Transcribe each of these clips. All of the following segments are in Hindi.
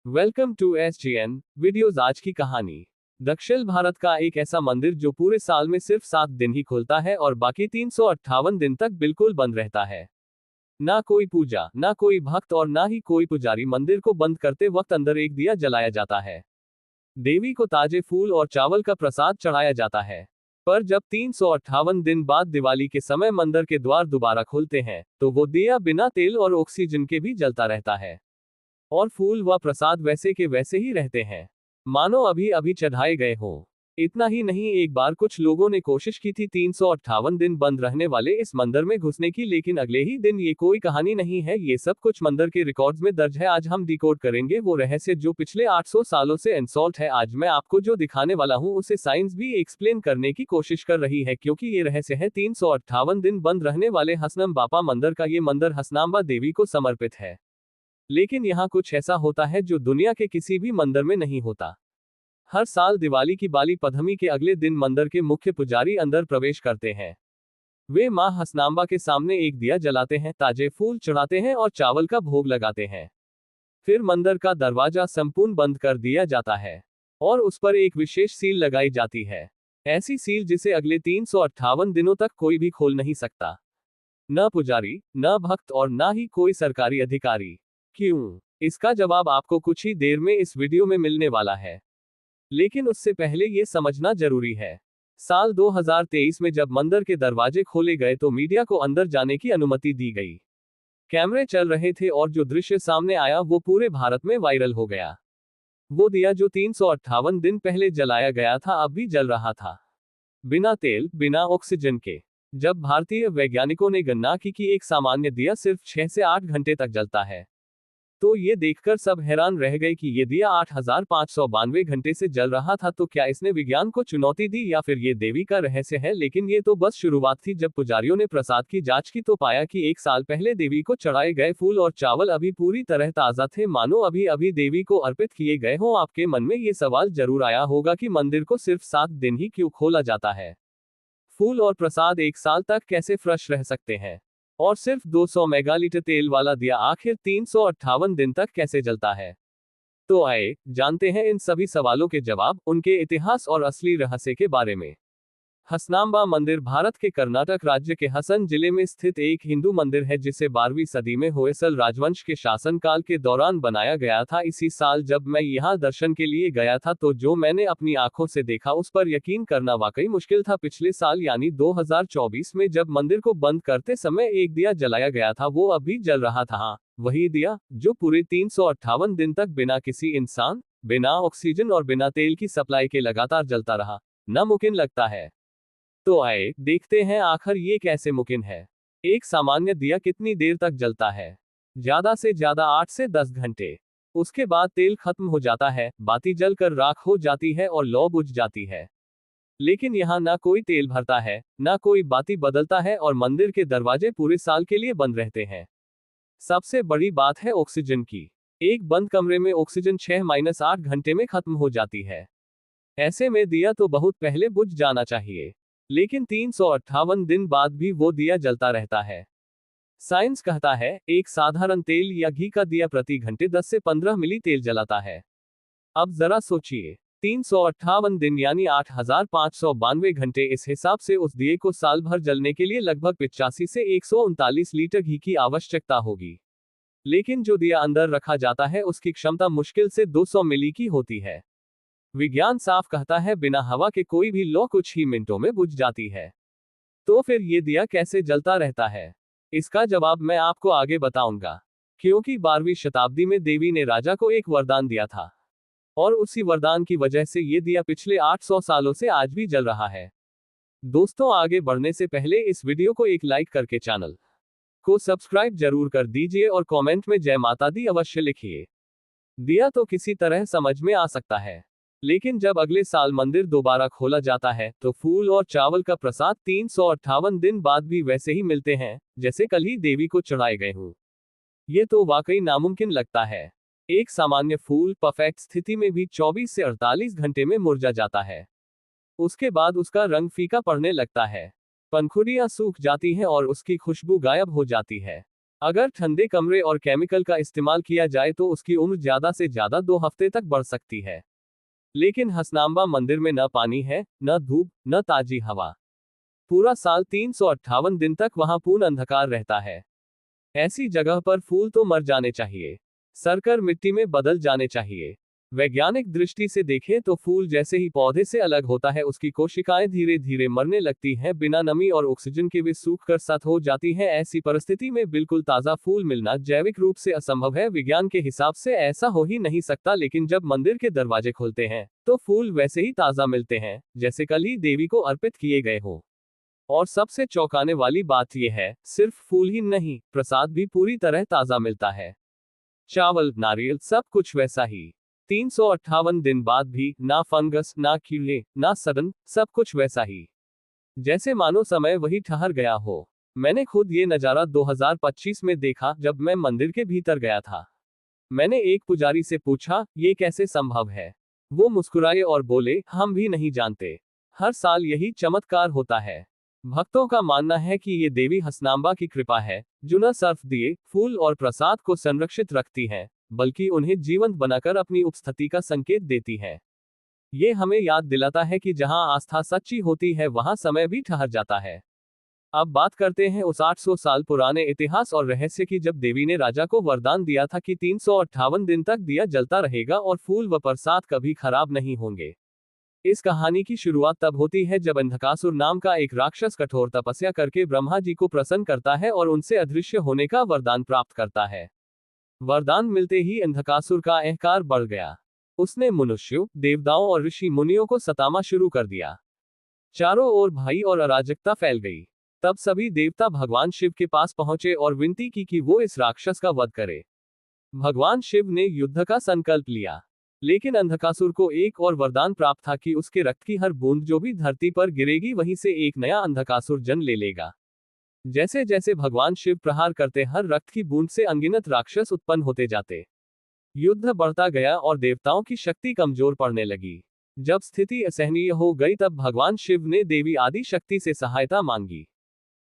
Welcome to SGN videos. आज की कहानी दक्षिण भारत का एक ऐसा मंदिर जो पूरे साल में सिर्फ 7 दिन ही खुलता है और बाकी 358 दिन तक बिल्कुल बंद रहता है। ना कोई पूजा, ना कोई भक्त और ना ही कोई पुजारी। मंदिर को बंद करते वक्त अंदर एक दिया जलाया जाता है। देवी को ताजे फूल और चावल का प्रसाद चढ़ाया जाता है। पर जब 358 दिन बाद दिवाली के समय मंदिर के द्वार दोबारा खुलते हैं तो वो दिया बिना तेल और ऑक्सीजन के भी जलता रहता है और फूल व प्रसाद वैसे के वैसे ही रहते हैं, मानो अभी अभी चढ़ाए गए हों। इतना ही नहीं, एक बार कुछ लोगों ने कोशिश की थी 358 दिन बंद रहने वाले इस मंदिर में घुसने की, लेकिन अगले ही दिन। ये कोई कहानी नहीं है, ये सब कुछ मंदिर के रिकॉर्ड्स में दर्ज है। आज हम डिकोड करेंगे वो रहस्य जो पिछले 800 सालों से अनसॉल्व्ड है। आज मैं आपको जो दिखाने वाला हूँ उसे साइंस भी एक्सप्लेन करने की कोशिश कर रही है, क्योंकि ये रहस्य है 358 दिन बंद रहने वाले हसनम बापा मंदिर का। ये मंदिर हसनाम्बा देवी को समर्पित है, लेकिन यहाँ कुछ ऐसा होता है जो दुनिया के किसी भी मंदिर में नहीं होता। हर साल दिवाली की बाली पधमी के अगले दिन मंदिर के मुख्य पुजारी अंदर प्रवेश करते हैं। वे मां हसनाम्बा के सामने एक दिया जलाते हैं, ताजे फूल चढ़ाते हैं और चावल का भोग लगाते हैं। फिर मंदिर का दरवाजा संपूर्ण बंद कर दिया जाता है और उस पर एक विशेष सील लगाई जाती है। ऐसी सील जिसे अगले 358 दिनों तक कोई भी खोल नहीं सकता, न पुजारी, न भक्त और न ही कोई सरकारी अधिकारी। क्यों? इसका जवाब आपको कुछ ही देर में इस वीडियो में मिलने वाला है, लेकिन उससे पहले ये समझना जरूरी है। साल 2023 में जब मंदिर के दरवाजे खोले गए तो मीडिया को अंदर जाने की अनुमति दी गई। कैमरे चल रहे थे और जो दृश्य सामने आया वो पूरे भारत में वायरल हो गया। वो दिया जो 358 दिन पहले जलाया गया था अब भी जल रहा था, बिना तेल, बिना ऑक्सीजन के। जब भारतीय वैज्ञानिकों ने गणना की कि एक सामान्य दिया सिर्फ 6 से 8 घंटे तक जलता है, तो ये देखकर सब हैरान रह गए कि ये दिया 8592 घंटे से जल रहा था। तो क्या इसने विज्ञान को चुनौती दी या फिर ये देवी का रहस्य है? लेकिन ये तो बस शुरुआत थी। जब पुजारियों ने प्रसाद की जांच की तो पाया कि 1 साल पहले देवी को चढ़ाए गए फूल और चावल अभी पूरी तरह ताजा थे, मानो अभी अभी देवी को अर्पित किए गए हों। आपके मन में ये सवाल जरूर आया होगा कि मंदिर को सिर्फ 7 दिन ही क्यों खोला जाता है? फूल और प्रसाद 1 साल तक कैसे फ्रेश रह सकते हैं? और सिर्फ 200 मेगालीटर तेल वाला दिया आखिर 358 दिन तक कैसे जलता है? तो आए जानते हैं इन सभी सवालों के जवाब, उनके इतिहास और असली रहस्य के बारे में। हसनाम्बा मंदिर भारत के कर्नाटक राज्य के हसन जिले में स्थित एक हिंदू मंदिर है, जिसे 12वीं सदी में होयसल राजवंश के शासनकाल के दौरान बनाया गया था। इसी साल जब मैं यहाँ दर्शन के लिए गया था तो जो मैंने अपनी आंखों से देखा उस पर यकीन करना वाकई मुश्किल था। पिछले साल यानी 2024 में जब मंदिर को बंद करते समय एक दिया जलाया गया था, वो अभी जल रहा था। हाँ, वही दिया जो पूरे 358 दिन तक बिना किसी इंसान, बिना ऑक्सीजन और बिना तेल की सप्लाई के लगातार जलता रहा। नामुमकिन लगता है? तो आए देखते हैं आखिर ये कैसे मुमकिन है। एक सामान्य दिया कितनी देर तक जलता है? ज्यादा से ज्यादा 8 से 10 घंटे। उसके बाद तेल खत्म हो जाता है, बाती जलकर राख हो जाती है और लौ बुझ जाती है। लेकिन यहाँ ना कोई तेल भरता है, ना कोई बाती बदलता है और मंदिर के दरवाजे पूरे साल के लिए बंद रहते हैं। सबसे बड़ी बात है ऑक्सीजन की। एक बंद कमरे में ऑक्सीजन 6-8 घंटे में खत्म हो जाती है। ऐसे में दिया तो बहुत पहले बुझ जाना चाहिए, लेकिन 358 दिन बाद भी वो दिया जलता रहता है। साइंस कहता है एक साधारण तेल या घी का दिया प्रति घंटे 10 से 15 मिली तेल जलाता है। अब जरा सोचिए, 358 दिन यानी 8592 घंटे। इस हिसाब से उस दिए को साल भर जलने के लिए लगभग 85 से 139 लीटर घी की आवश्यकता होगी। लेकिन जो दिया अंदर रखा जाता है उसकी क्षमता मुश्किल से 200 मिली की होती है। विज्ञान साफ कहता है बिना हवा के कोई भी लौ कुछ ही मिनटों में बुझ जाती है। तो फिर ये दिया कैसे जलता रहता है? इसका जवाब मैं आपको आगे बताऊंगा, क्योंकि 12वीं शताब्दी में देवी ने राजा को एक वरदान दिया था और उसी वरदान की वजह से ये दिया पिछले 800 सालों से आज भी जल रहा है। दोस्तों, आगे बढ़ने से पहले इस वीडियो को एक लाइक करके चैनल को सब्सक्राइब जरूर कर दीजिए और कमेंट में जय माता दी अवश्य लिखिए। दिया तो किसी तरह समझ में आ सकता है, लेकिन जब अगले साल मंदिर दोबारा खोला जाता है तो फूल और चावल का प्रसाद 358 दिन बाद भी वैसे ही मिलते हैं जैसे कल ही देवी को चढ़ाए गए हों। ये तो वाकई नामुमकिन लगता है। एक सामान्य फूल परफेक्ट स्थिति में भी 24 से 48 घंटे में मुरझा जाता है। उसके बाद उसका रंग फीका पड़ने लगता है, पंखुड़ियां सूख जाती हैं और उसकी खुशबू गायब हो जाती है। अगर ठंडे कमरे और केमिकल का इस्तेमाल किया जाए तो उसकी उम्र ज्यादा से ज्यादा 2 हफ्ते तक बढ़ सकती है। लेकिन हसनांबा मंदिर में न पानी है, न धूप, न ताजी हवा। पूरा साल 358 दिन तक वहां पूर्ण अंधकार रहता है। ऐसी जगह पर फूल तो मर जाने चाहिए, सरकर मिट्टी में बदल जाने चाहिए। वैज्ञानिक दृष्टि से देखें तो फूल जैसे ही पौधे से अलग होता है उसकी कोशिकाएं धीरे धीरे मरने लगती हैं, बिना नमी और ऑक्सीजन के वे सूख कर सत हो जाती हैं। ऐसी परिस्थिति में बिल्कुल ताजा फूल मिलना जैविक रूप से असंभव है। विज्ञान के हिसाब से ऐसा हो ही नहीं सकता, लेकिन जब मंदिर के दरवाजे खुलते हैं तो फूल वैसे ही ताजा मिलते हैं जैसे कल ही देवी को अर्पित किए गए हो। और सबसे चौंकाने वाली बात यह है, सिर्फ फूल ही नहीं, प्रसाद भी पूरी तरह ताजा मिलता है। चावल, नारियल, सब कुछ वैसा ही। 358 दिन बाद भी ना फंगस, ना कीड़े, ना सड़न, सब कुछ वैसा ही, जैसे मानो समय वही ठहर गया हो। मैंने खुद ये नजारा 2025 में देखा जब मैं मंदिर के भीतर गया था। मैंने एक पुजारी से पूछा, ये कैसे संभव है? वो मुस्कुराए और बोले, हम भी नहीं जानते, हर साल यही चमत्कार होता है। भक्तों का मानना है कि ये देवी हसनांबा की कृपा है, जो न सिर्फ दिए, फूल और प्रसाद को संरक्षित रखती है, बल्कि उन्हें जीवंत बनाकर अपनी उपस्थिति का संकेत देती है। ये हमें याद दिलाता है कि जहां आस्था सच्ची होती है वहां समय भी ठहर जाता है। अब बात करते हैं उस 800 साल पुराने इतिहास और रहस्य की, जब देवी ने राजा को वरदान दिया था कि 358 दिन तक दिया जलता रहेगा और फूल व प्रसाद कभी खराब नहीं होंगे। इस कहानी की शुरुआत तब होती है जब अंधकासुर नाम का एक राक्षस कठोर तपस्या करके ब्रह्मा जी को प्रसन्न करता है और उनसे अदृश्य होने का वरदान प्राप्त करता है। वरदान मिलते ही अंधकासुर का अहंकार बढ़ गया। उसने मनुष्यों, देवताओं और ऋषि मुनियों को सताना शुरू कर दिया। चारों ओर भय और अराजकता फैल गई। तब सभी देवता भगवान शिव के पास पहुंचे और विनती की कि वो इस राक्षस का वध करे। भगवान शिव ने युद्ध का संकल्प लिया, लेकिन अंधकासुर को एक और वरदान प्राप्त था कि उसके रक्त की हर बूंद जो भी धरती पर गिरेगी वहीं से एक नया अंधकासुर जन्म ले लेगा। जैसे जैसे भगवान शिव प्रहार करते, हर रक्त की बूंद से अनगिनत राक्षस उत्पन्न होते जाते। युद्ध बढ़ता गया और देवताओं की शक्ति कमजोर पड़ने लगी। जब स्थिति असहनीय हो गई तब भगवान शिव ने देवी आदि शक्ति से सहायता मांगी।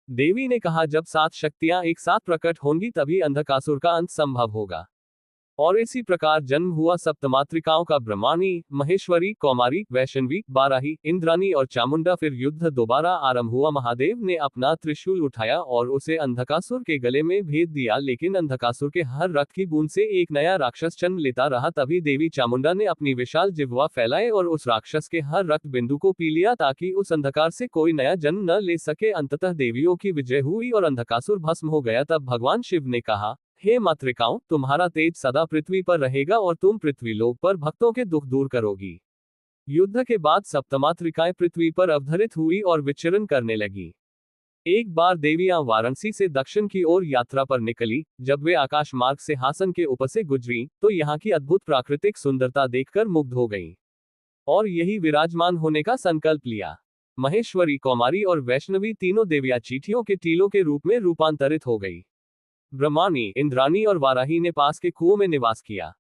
देवी ने कहा, जब 7 शक्तियां एक साथ प्रकट होंगी तभी अंधकासुर का अंत संभव होगा। और इसी प्रकार जन्म हुआ सप्तमातृकाओं का ब्रह्माणी, महेश्वरी, कौमारी, वैष्णवी, बाराही, इंद्रानी और चामुंडा। फिर युद्ध दोबारा आरंभ हुआ। महादेव ने अपना त्रिशूल उठाया और उसे अंधकासुर के गले में भेद दिया, लेकिन अंधकासुर के हर रक्त की बूंद से एक नया राक्षस जन्म लेता रहा। तभी देवी चामुंडा ने अपनी विशाल जिह्वा फैलाए और उस राक्षस के हर रक्त बिंदु को पी लिया ताकि उस अंधकार से कोई नया जन्म न ले सके। अंततः देवियों की विजय हुई और अंधकासुर भस्म हो गया। तब भगवान शिव ने कहा, हे मातृकाओं, तुम्हारा तेज सदा पृथ्वी पर रहेगा और तुम पृथ्वी लोक पर भक्तों के दुख दूर करोगी। युद्ध के बाद सप्तमातृकाएं पृथ्वी पर अवतरित हुई और विचरण करने लगी। एक बार देवियां वाराणसी से दक्षिण की ओर यात्रा पर निकली। जब वे आकाश मार्ग से हासन के ऊपर से गुजरी तो यहाँ की अद्भुत प्राकृतिक सुंदरता देखकर मुग्ध हो गईं और यही विराजमान होने का संकल्प लिया। महेश्वरी, कौमारी और वैष्णवी तीनों देवियां चींटियों के टीलों के रूप में रूपांतरित हो गई। ब्रह्माणी, इंद्राणी और वाराही ने पास के कुओं में निवास किया,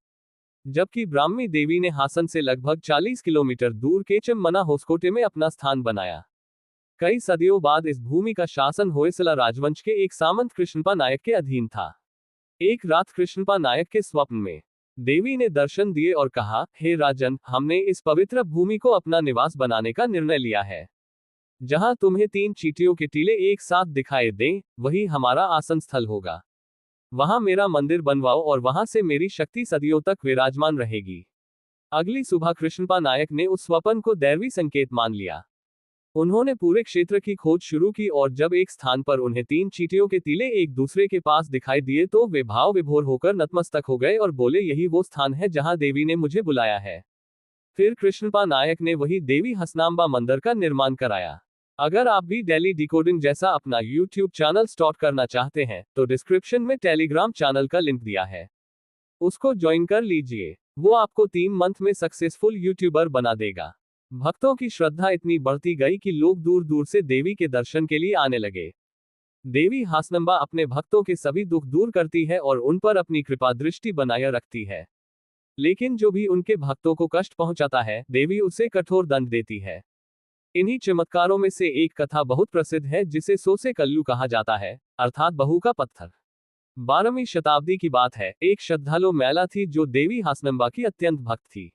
जबकि ब्राह्मी देवी ने हासन से लगभग 40 किलोमीटर दूर केचममना होसकोटे में अपना स्थान बनाया। कई सदियों बाद इस भूमि का शासन होयसला राजवंश के एक सामंत कृष्णपा नायक के अधीन था। एक रात कृष्णपा नायक के स्वप्न में देवी ने दर्शन दिए और कहा, हे राजन, हमने इस पवित्र भूमि को अपना निवास बनाने का निर्णय लिया है। जहां तुम्हें 3 चींटियों के टीले एक साथ दिखाई दें, वही हमारा आसन स्थल होगा। वहां मेरा मंदिर बनवाओ और वहां से मेरी शक्ति सदियों तक विराजमान रहेगी। अगली सुबह कृष्णपा नायक ने उस स्वप्न को दैवी संकेत मान लिया। उन्होंने पूरे क्षेत्र की खोज शुरू की और जब एक स्थान पर उन्हें 3 चींटियों के टीले एक दूसरे के पास दिखाई दिए तो वे भाव विभोर होकर नतमस्तक हो गए और बोले, यही वो स्थान है जहां देवी ने मुझे बुलाया है। फिर कृष्णपा नायक ने वही देवी हसनांबा मंदिर का निर्माण कराया। अगर आप भी डेली डिकोडिंग जैसा अपना YouTube चैनल स्टार्ट करना चाहते हैं तो डिस्क्रिप्शन में टेलीग्राम चैनल का लिंक दिया है, उसको ज्वाइन कर लीजिए। वो आपको 3 मंथ में सक्सेसफुल यूट्यूबर बना देगा। भक्तों की श्रद्धा इतनी बढ़ती गई कि लोग दूर दूर से देवी के दर्शन के लिए आने लगे। देवी हसनांबा अपने भक्तों के सभी दुख दूर करती है और उन पर अपनी कृपा दृष्टि बनाए रखती है, लेकिन जो भी उनके भक्तों को कष्ट पहुंचाता है, देवी उसे कठोर दंड देती है। इन्हीं चमत्कारों में से एक कथा बहुत प्रसिद्ध है जिसे सोसे कल्लू कहा जाता है, अर्थात बहू का पत्थर। 12वीं शताब्दी की बात है, एक श्रद्धालु महिला थी जो देवी हासनांबा की अत्यंत भक्त थी।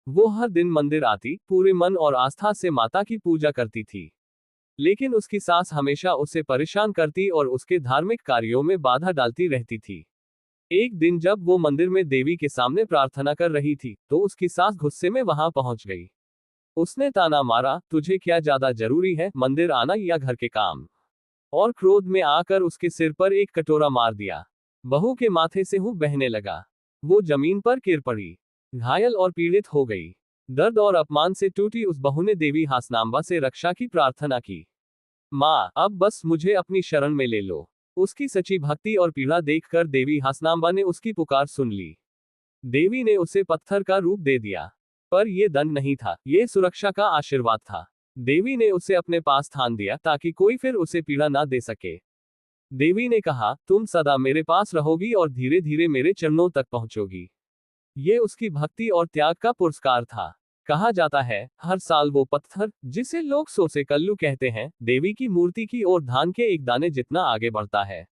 वो हर दिन मंदिर आती, पूरे मन और आस्था से माता की पूजा करती थी। लेकिन उसकी सास हमेशा उसे परेशान करती और उसके धार्मिक कार्यों में बाधा डालती रहती थी। एक दिन जब वो मंदिर में देवी के सामने प्रार्थना कर रही थी, तो उसकी सास गुस्से में वहां पहुंच गई। उसने ताना मारा, तुझे क्या ज्यादा जरूरी है, मंदिर आना या घर के काम? और क्रोध में आकर उसके सिर पर एक कटोरा मार दिया। बहू के माथे से हूं बहने लगा। वो जमीन पर गिर पड़ी, घायल और पीड़ित हो गई। दर्द और अपमान से टूटी उस बहू ने देवी हासनांबा से रक्षा की प्रार्थना की। माँ, अब बस मुझे अपनी शरण में ले लो। उसकी सच्ची भक्ति और पीड़ा देखकर देवी हासनांबा ने उसकी पुकार सुन ली। देवी ने उसे पत्थर का रूप दे दिया। पर यह दंड नहीं था, यह सुरक्षा का आशीर्वाद था। देवी ने उसे अपने पास स्थान दिया ताकि कोई फिर उसे पीड़ा ना दे सके। देवी ने कहा, तुम सदा मेरे पास रहोगी और धीरे धीरे मेरे चरणों तक पहुंचोगी। ये उसकी भक्ति और त्याग का पुरस्कार था। कहा जाता है, हर साल वो पत्थर, जिसे लोग सोसे कल्लू कहते हैं, देवी की मूर्ति की ओर धान के एक दाने जितना आगे बढ़ता है।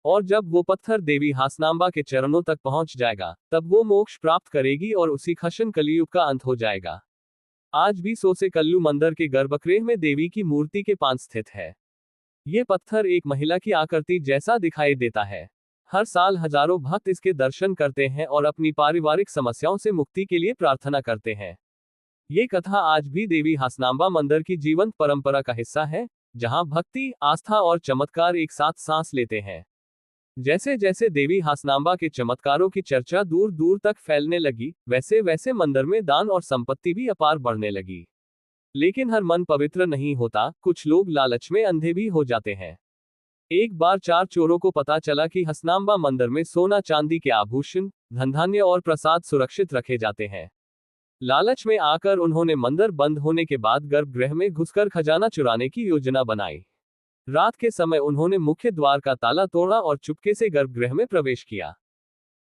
और जब वो पत्थर देवी हासनांबा के चरणों तक पहुंच जाएगा, तब वो मोक्ष प्राप्त करेगी और उसी खशन कलियुग का अंत हो जाएगा। आज भी सोसे कल्लू मंदिर के गर्भगृह में देवी की मूर्ति के पास स्थित है। ये पत्थर एक महिला की आकृति जैसा दिखाई देता है। हर साल हजारों भक्त इसके दर्शन करते हैं और अपनी पारिवारिक समस्याओं से मुक्ति के लिए प्रार्थना करते हैं। ये कथा आज भी देवी हासनांबा मंदिर की जीवंत परंपरा का हिस्सा है, जहां भक्ति, आस्था और चमत्कार एक साथ सांस लेते हैं। जैसे जैसे देवी हासनांबा के चमत्कारों की चर्चा दूर दूर तक फैलने लगी, वैसे वैसे मंदिर में दान और संपत्ति भी अपार बढ़ने लगी। लेकिन हर मन पवित्र नहीं होता, कुछ लोग लालच में अंधे भी हो जाते हैं। एक बार 4 चोरों को पता चला कि हसनांबा मंदिर में सोना चांदी के आभूषण, धन धान्य और प्रसाद सुरक्षित रखे जाते हैं। लालच में आकर उन्होंने मंदिर बंद होने के बाद गर्भगृह में घुसकर खजाना चुराने की योजना बनाई। रात के समय उन्होंने मुख्य द्वार का ताला तोड़ा और चुपके से गर्भगृह में प्रवेश किया।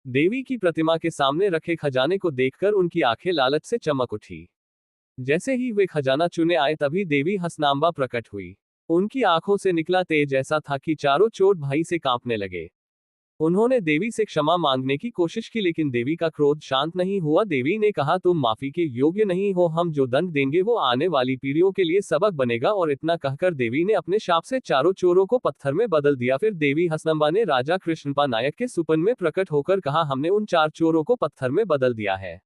देवी की प्रतिमा के सामने रखे खजाने को देखकर उनकी आंखें लालच से चमक उठी। जैसे ही वे खजाना चुने आए, तभी देवी हसनांबा प्रकट हुई। उनकी आंखों से निकला तेज ऐसा था कि चारों चोर भय से कांपने लगे। उन्होंने देवी से क्षमा मांगने की कोशिश की, लेकिन देवी का क्रोध शांत नहीं हुआ। देवी ने कहा, तुम माफी के योग्य नहीं हो, हम जो दंड देंगे वो आने वाली पीढ़ियों के लिए सबक बनेगा। और इतना कहकर देवी ने अपने शाप से चारों चोरों को पत्थर में बदल दिया। फिर देवी हसनांबा ने राजा कृष्णपा नायक के सुपन में प्रकट होकर कहा, हमने उन 4 चोरों को पत्थर में बदल दिया है।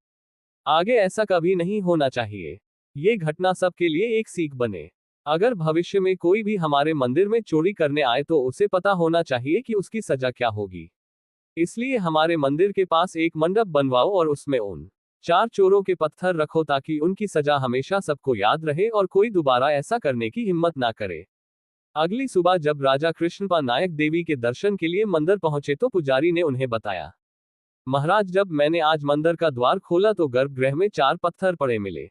आगे ऐसा कभी नहीं होना चाहिए। ये घटना सबके लिए एक सीख बने। अगर भविष्य में कोई भी हमारे मंदिर में चोरी करने आए तो उसे पता होना चाहिए कि उसकी सजा क्या होगी। इसलिए हमारे मंदिर के पास एक मंडप बनवाओ और उसमें उन 4 चोरों के पत्थर रखो, ताकि उनकी सजा हमेशा सबको याद रहे और कोई दोबारा ऐसा करने की हिम्मत ना करे। अगली सुबह जब राजा कृष्णपा नायक देवी के दर्शन के लिए मंदिर पहुंचे तो पुजारी ने उन्हें बताया, महाराज, जब मैंने आज मंदिर का द्वार खोला तो गर्भगृह में 4 पत्थर पड़े मिले।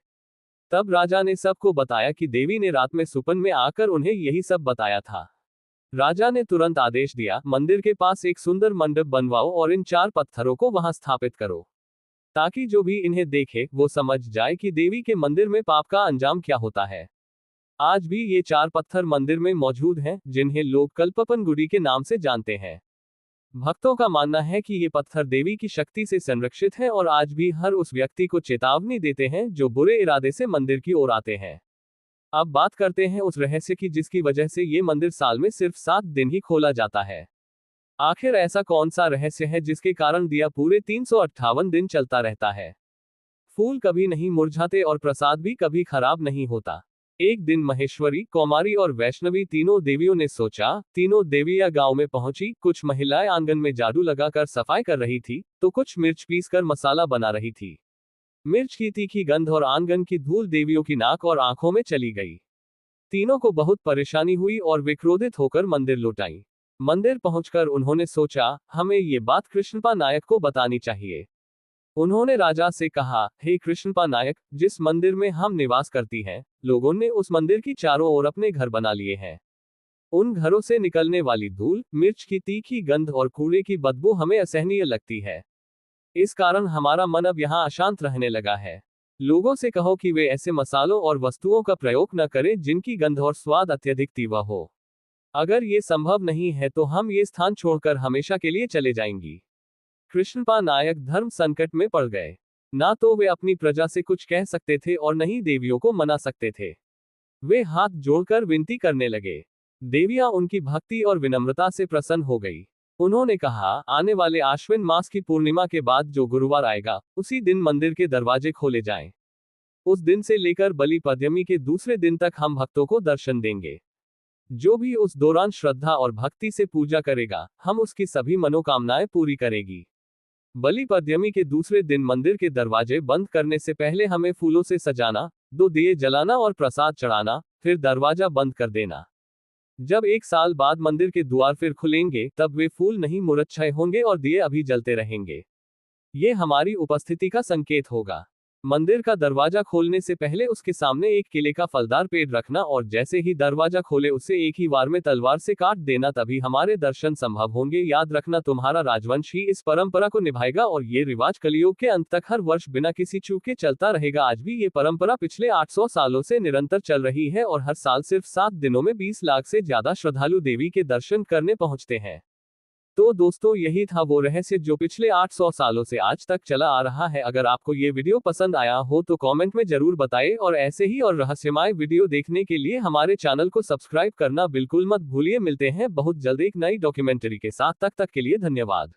तब राजा ने सबको बताया कि देवी ने रात में सुपन में आकर उन्हें यही सब बताया था। राजा ने तुरंत आदेश दिया, मंदिर के पास एक सुंदर मंडप बनवाओ और इन 4 पत्थरों को वहां स्थापित करो, ताकि जो भी इन्हें देखे वो समझ जाए कि देवी के मंदिर में पाप का अंजाम क्या होता है। आज भी ये 4 पत्थर मंदिर में मौजूद हैं, जिन्हें लोग कल्पपन गुडी के नाम से जानते हैं। भक्तों का मानना है कि ये पत्थर देवी की शक्ति से संरक्षित हैं और आज भी हर उस व्यक्ति को चेतावनी देते हैं जो बुरे इरादे से मंदिर की ओर आते हैं। अब बात करते हैं उस रहस्य की जिसकी वजह से ये मंदिर साल में सिर्फ 7 दिन ही खोला जाता है। आखिर ऐसा कौन सा रहस्य है जिसके कारण दिया पूरे 358 दिन चलता रहता है? फूल कभी नहीं मुरझाते और प्रसाद भी कभी खराब नहीं होता। एक दिन महेश्वरी, कौमारी और वैष्णवी तीनों देवियों ने सोचा। तीनों देवियां गांव में पहुंची। कुछ महिलाएं आंगन में जादू लगाकर सफाई कर रही थी, तो कुछ मिर्च पीसकर मसाला बना रही थी। मिर्च की तीखी गंध और आंगन की धूल देवियों की नाक और आंखों में चली गई। तीनों को बहुत परेशानी हुई और वे क्रोधित होकर मंदिर लौट आईं। मंदिर पहुंचकर उन्होंने सोचा, हमें ये बात कृष्णपा नायक को बतानी चाहिए। उन्होंने राजा से कहा, हे कृष्णपा नायक, जिस मंदिर में हम निवास करती हैं, लोगों ने उस मंदिर की चारों ओर अपने घर बना लिए हैं। उन घरों से निकलने वाली धूल, मिर्च की तीखी गंध और कूड़े की बदबू हमें असहनीय लगती है। इस कारण हमारा मन अब यहाँ अशांत रहने लगा है। लोगों से कहो कि वे ऐसे मसालों और वस्तुओं का प्रयोग न करें जिनकी गंध और स्वाद अत्यधिक तीव्र हो। अगर ये संभव नहीं है तो हम ये स्थान छोड़कर हमेशा के लिए चले जाएंगी। कृष्णपा नायक धर्म संकट में पड़ गए। ना तो वे अपनी प्रजा से कुछ कह सकते थे और न ही देवियों को मना सकते थे। वे हाथ जोड़कर विनती करने लगे। देवियां उनकी भक्ति और विनम्रता से प्रसन्न हो गई। उन्होंने कहा, आने वाले आश्विन मास की पूर्णिमा के बाद जो गुरुवार आएगा, उसी दिन मंदिर के दरवाजे खोले जाएं। उस दिन से लेकर बलि पद्यमी के दूसरे दिन तक हम भक्तों को दर्शन देंगे। जो भी उस दौरान श्रद्धा और भक्ति से पूजा करेगा, हम उसकी सभी मनोकामनाएं पूरी करेगी। बलि पद्यमी के दूसरे दिन मंदिर के दरवाजे बंद करने से पहले हमें फूलों से सजाना, 2 दिए जलाना और प्रसाद चढ़ाना, फिर दरवाजा बंद कर देना। जब 1 साल बाद मंदिर के द्वार फिर खुलेंगे, तब वे फूल नहीं मुरझाए होंगे और दिए अभी जलते रहेंगे। ये हमारी उपस्थिति का संकेत होगा। मंदिर का दरवाजा खोलने से पहले उसके सामने एक केले का फलदार पेड़ रखना और जैसे ही दरवाजा खोले उसे एक ही वार में तलवार से काट देना, तभी हमारे दर्शन संभव होंगे। याद रखना, तुम्हारा राजवंश ही इस परंपरा को निभाएगा और ये रिवाज कलयुग के अंत तक हर वर्ष बिना किसी चूक के चलता रहेगा। आज भी ये परंपरा पिछले 800 सालों से निरंतर चल रही है और हर साल सिर्फ 7 दिनों में 20 लाख से ज्यादा श्रद्धालु देवी के दर्शन करने पहुंचते हैं। तो दोस्तों, यही था वो रहस्य जो पिछले 800 सालों से आज तक चला आ रहा है। अगर आपको ये वीडियो पसंद आया हो तो कमेंट में जरूर बताएं और ऐसे ही और रहस्यमय वीडियो देखने के लिए हमारे चैनल को सब्सक्राइब करना बिल्कुल मत भूलिए। मिलते हैं बहुत जल्द एक नई डॉक्यूमेंट्री के साथ, तब तक के लिए धन्यवाद।